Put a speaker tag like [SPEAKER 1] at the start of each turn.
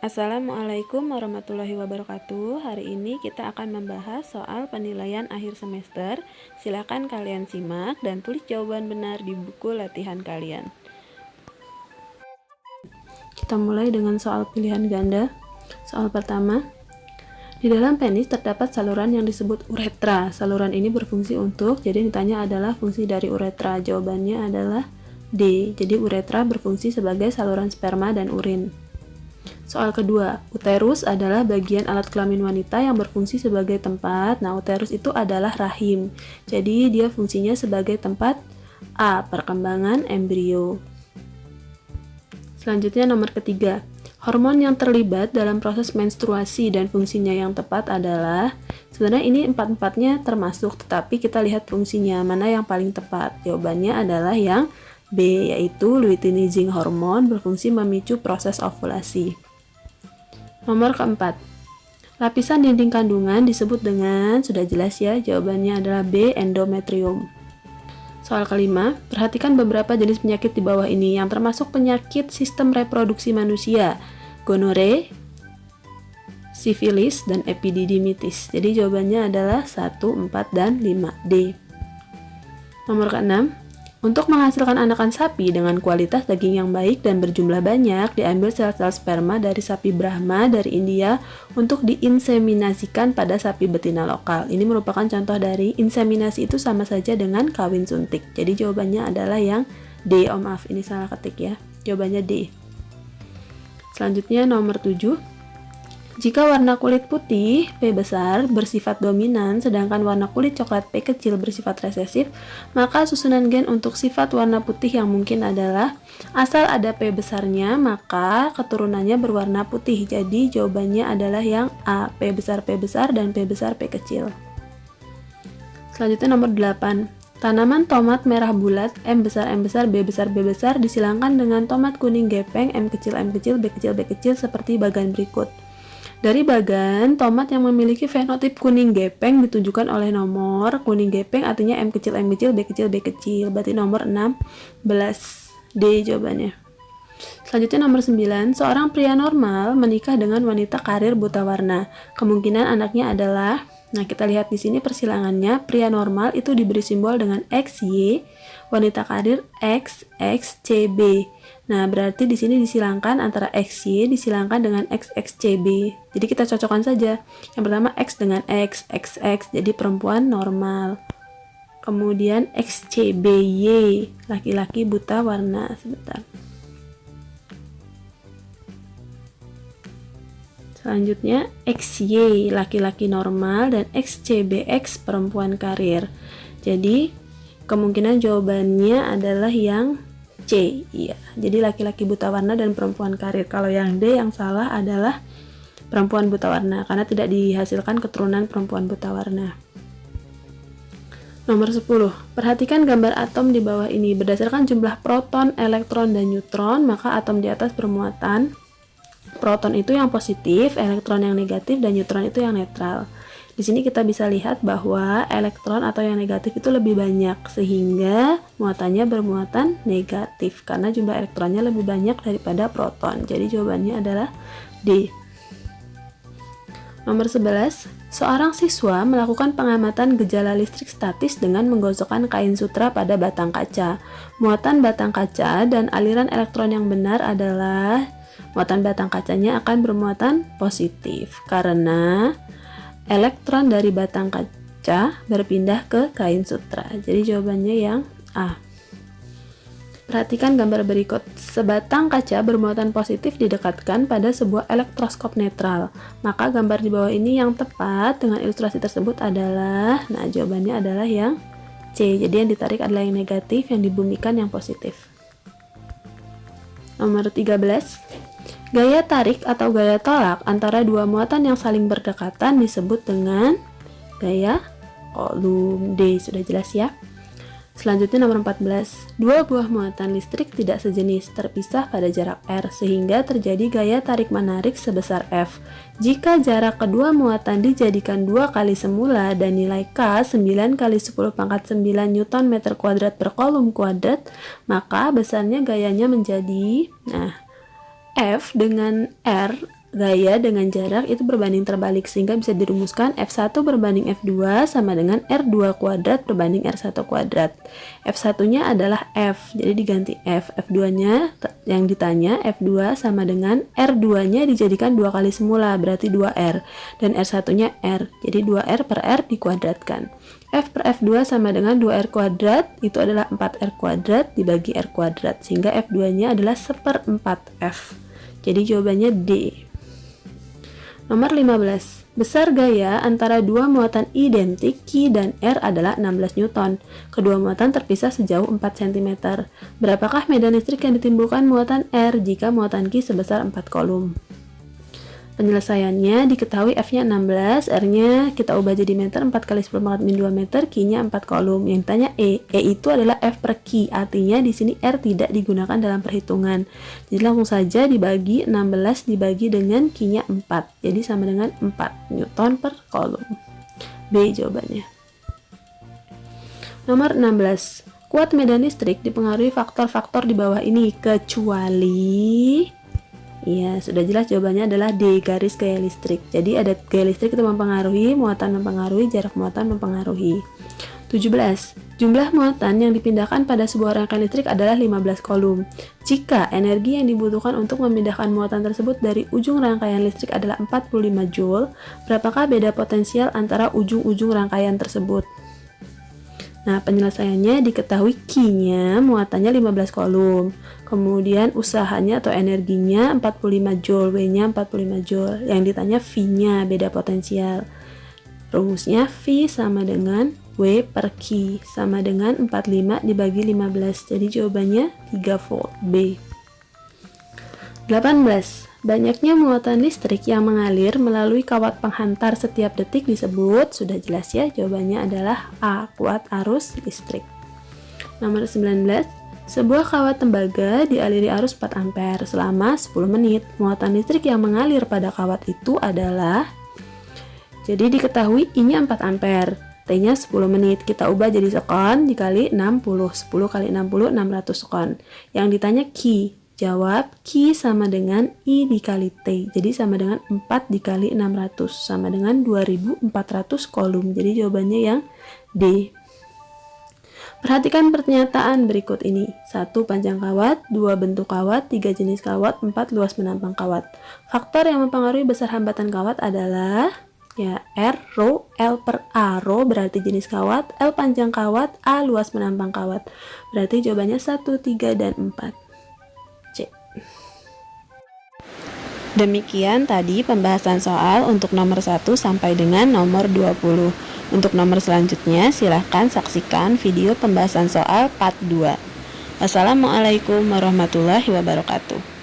[SPEAKER 1] Assalamualaikum warahmatullahi wabarakatuh. Hari ini kita akan membahas soal penilaian akhir semester. Silakan kalian simak dan tulis jawaban benar di buku latihan kalian. Kita mulai dengan soal pilihan ganda. Soal pertama, di dalam penis terdapat saluran yang disebut uretra. Saluran ini berfungsi untuk, jadi ditanya adalah fungsi dari uretra. Jawabannya adalah D. Jadi uretra berfungsi sebagai saluran sperma dan urin. Soal kedua, uterus adalah bagian alat kelamin wanita yang berfungsi sebagai tempat. Nah, uterus itu adalah rahim. Jadi, dia fungsinya sebagai tempat A. Perkembangan embrio. Selanjutnya nomor ketiga, hormon yang terlibat dalam proses menstruasi dan fungsinya yang tepat adalah, sebenarnya ini empat-empatnya termasuk, tetapi kita lihat fungsinya, mana yang paling tepat. Jawabannya adalah yang B, yaitu luteinizing hormon berfungsi memicu proses ovulasi. Nomor keempat, lapisan dinding kandungan disebut dengan, sudah jelas ya, jawabannya adalah B, endometrium. Soal kelima, perhatikan beberapa jenis penyakit di bawah ini yang termasuk penyakit sistem reproduksi manusia, gonore, sifilis, dan epididymitis. Jadi jawabannya adalah 1, 4, dan 5, D. Nomor keenam, untuk menghasilkan anakan sapi dengan kualitas daging yang baik dan berjumlah banyak, diambil sel-sel sperma dari sapi Brahma dari India untuk diinseminasikan pada sapi betina lokal. Ini merupakan contoh dari inseminasi, itu sama saja dengan kawin suntik. Jadi jawabannya adalah yang D. Oh maaf, ini salah ketik ya. Jawabannya D. Selanjutnya nomor 7. Jika warna kulit putih P besar bersifat dominan, sedangkan warna kulit coklat P kecil bersifat resesif, maka susunan gen untuk sifat warna putih yang mungkin adalah, asal ada P besarnya, maka keturunannya berwarna putih. Jadi jawabannya adalah yang A, P besar dan P besar P kecil. Selanjutnya nomor 8. Tanaman tomat merah bulat M besar B besar disilangkan dengan tomat kuning gepeng M kecil B kecil seperti bagan berikut. Dari bagan, tomat yang memiliki fenotip kuning gepeng ditunjukkan oleh nomor kuning gepeng, artinya M kecil B kecil, berarti nomor 16, D jawabannya. Selanjutnya nomor 9, seorang pria normal menikah dengan wanita karir buta warna. Kemungkinan anaknya adalah, nah kita lihat di sini persilangannya, pria normal itu diberi simbol dengan XY, wanita karir XXCB. Nah, berarti di sini disilangkan antara XY disilangkan dengan XXCB. Jadi kita cocokkan saja. Yang pertama X dengan X, XX, jadi perempuan normal. Kemudian XCBY, laki-laki buta warna. Sebentar. Selanjutnya XY, laki-laki normal, dan XCBX, perempuan karir. Jadi kemungkinan jawabannya adalah yang C, iya. Jadi laki-laki buta warna dan perempuan karir. Kalau yang D yang salah adalah perempuan buta warna, karena tidak dihasilkan keturunan perempuan buta warna. Nomor 10. Perhatikan gambar atom di bawah ini. Berdasarkan jumlah proton, elektron, dan neutron, maka atom di atas bermuatan proton itu yang positif, elektron yang negatif, dan neutron itu yang netral. Di sini kita bisa lihat bahwa elektron atau yang negatif itu lebih banyak, sehingga muatannya bermuatan negatif karena jumlah elektronnya lebih banyak daripada proton. Jadi jawabannya adalah D. Nomor 11, seorang siswa melakukan pengamatan gejala listrik statis dengan menggosokkan kain sutra pada batang kaca. Muatan batang kaca dan aliran elektron yang benar adalah, muatan batang kacanya akan bermuatan positif karena elektron dari batang kaca berpindah ke kain sutra. Jadi jawabannya yang A. Perhatikan gambar berikut. Sebatang kaca bermuatan positif didekatkan pada sebuah elektroskop netral. Maka gambar di bawah ini yang tepat dengan ilustrasi tersebut adalah, nah jawabannya adalah yang C. Jadi yang ditarik adalah yang negatif, yang dibumikan yang positif. Nomor 13. Gaya tarik atau gaya tolak antara dua muatan yang saling berdekatan disebut dengan gaya Coulomb. D, sudah jelas ya. Selanjutnya nomor 14. Dua buah muatan listrik tidak sejenis terpisah pada jarak R sehingga terjadi gaya tarik-menarik sebesar F. Jika jarak kedua muatan dijadikan 2 kali semula dan nilai K 9 kali 10 pangkat 9 Newton meter kuadrat per kolom kuadrat, maka besarnya gayanya menjadi, nah, F dengan R gaya dengan jarak itu berbanding terbalik, sehingga bisa dirumuskan F1 berbanding F2 sama dengan R2 kuadrat berbanding R1 kuadrat. F1-nya adalah F, jadi diganti F. F2-nya yang ditanya F2 sama dengan R2-nya dijadikan 2 kali semula, berarti 2R. Dan R1-nya R, jadi 2R per R dikuadratkan. F per F2 sama dengan 2R kuadrat, itu adalah 4R kuadrat dibagi R kuadrat, sehingga F2-nya adalah 1/4F. Jadi jawabannya D. Nomor 15. Besar gaya antara dua muatan identik Q dan R adalah 16 Newton. Kedua muatan terpisah sejauh 4 cm. Berapakah medan listrik yang ditimbulkan muatan R jika muatan Q sebesar 4 kolom? Penyelesaiannya diketahui F-nya 16, R-nya kita ubah jadi meter, 4 kali 10 pangkat min 2 meter, Q-nya 4 kolom. Yang ditanya E itu adalah F per Q, artinya di sini R tidak digunakan dalam perhitungan. Jadi langsung saja dibagi 16 dibagi dengan Q-nya 4, jadi sama dengan 4 Newton per kolom. B jawabannya. Nomor 16. Kuat medan listrik dipengaruhi faktor-faktor di bawah ini, kecuali... Iya, sudah jelas jawabannya adalah D, garis gaya listrik. Jadi ada gaya listrik itu mempengaruhi, muatan mempengaruhi, jarak muatan mempengaruhi. 17. Jumlah muatan yang dipindahkan pada sebuah rangkaian listrik adalah 15 kolom. Jika energi yang dibutuhkan untuk memindahkan muatan tersebut dari ujung rangkaian listrik adalah 45 Joule, berapakah beda potensial antara ujung-ujung rangkaian tersebut? Nah, penyelesaiannya diketahui Q-nya muatannya 15 kolom. Kemudian usahanya atau energinya 45 Joule, W-nya 45 Joule. Yang ditanya V-nya, beda potensial. Rumusnya V sama dengan W per Q sama dengan 45 dibagi 15. Jadi jawabannya 3 volt, B. 18. Banyaknya muatan listrik yang mengalir melalui kawat penghantar setiap detik disebut, sudah jelas ya, jawabannya adalah A, kuat arus listrik. Nomor 19. Sebuah kawat tembaga dialiri arus 4 ampere selama 10 menit. Muatan listrik yang mengalir pada kawat itu adalah, jadi diketahui I-nya 4 ampere, T-nya 10 menit. Kita ubah jadi sekon dikali 60. 10 kali 60, 600 sekon. Yang ditanya Q. Jawab Q sama dengan I dikali T, jadi sama dengan 4 dikali 600 sama dengan 2400 kolom. Jadi jawabannya yang D. Perhatikan pernyataan berikut ini. 1. Panjang kawat, 2. Bentuk kawat, 3. Jenis kawat, 4. Luas menampang kawat. Faktor yang mempengaruhi besar hambatan kawat adalah ya R, rho, L per A. Rho berarti jenis kawat, L panjang kawat, A luas menampang kawat. Berarti jawabannya 1, 3, dan 4. Demikian tadi pembahasan soal untuk nomor 1 sampai dengan nomor 20. Untuk nomor selanjutnya silahkan saksikan video pembahasan soal part 2. Wassalamualaikum warahmatullahi wabarakatuh.